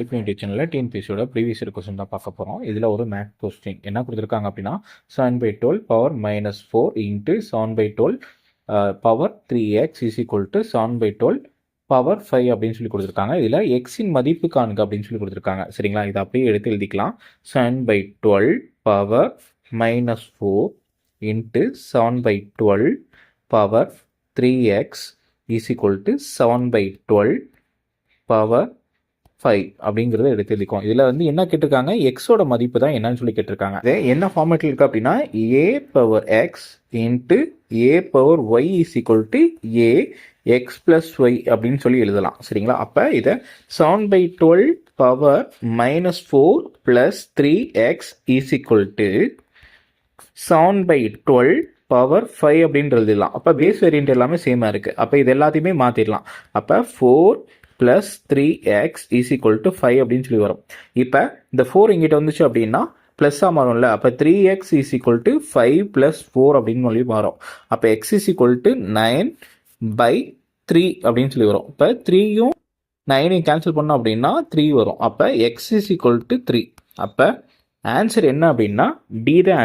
டிஃபினிட்டி சேனலில் டிஎன்பிஎஸ்சியோட previous year question தான் பார்க்க போகிறோம். இதில் ஒரு மேத் கொஸ்டின் என்ன கொடுத்துருக்காங்க அப்படின்னா 7/12 power -4 into 7/12 power 3x is equal to 7/12 power 5 அப்படின்னு சொல்லி கொடுத்துருக்காங்க. இதில் எக்ஸின் மதிப்பு காணுங்க அப்படின்னு சொல்லி கொடுத்துருக்காங்க. சரிங்களா, இதை அப்படியே எடுத்து எழுதிக்கலாம். 7/12 power -4 into 7/12 power 3x is equal to 7/12 power 5 அப்படிங்கிறத எடுத்து எழுதிக்கும். இதில் வந்து என்ன கேட்டிருக்காங்க, எக்ஸோட மதிப்பு தான் என்னன்னு சொல்லி கேட்டிருக்காங்க. இது என்ன ஃபார்மேட்டில் இருக்குது அப்படின்னா a power x into a power y is equal to a x plus y அப்படின்னு சொல்லி எழுதலாம். சரிங்களா, அப்போ இதை 7/12 power -4 plus 3x is equal to 7/12 power 5 அப்படின்னு எழுதிடலாம். அப்போ பேஸ் வேரியன்ட் எல்லாமே சேமாக இருக்குது. அப்போ இது எல்லாத்தையுமே மாற்றிடலாம். அப்போ 4 plus 3x is equal to 5 அப்படின்னு சொல்லி வரும். இப்போ இந்த 4 இங்கிட்ட வந்துச்சு அப்படின்னா ப்ளஸ்ஸாக மாறும்ல. அப்போ 3x is equal to 5 plus 4 அப்படின்னு சொல்லி மாறும். அப்போ x இஸ் ஈக்குவல் டு 9/3 அப்படின்னு சொல்லி வரும். இப்போ 3யும் 9ஐயும் கேன்சல் பண்ணோம் அப்படின்னா 3 வரும். அப்போ x இஸ் ஈக்குவல் டு 3. அப்போ ஆன்சர் என்ன அப்படின்னா டி தான் ஆன்சர்.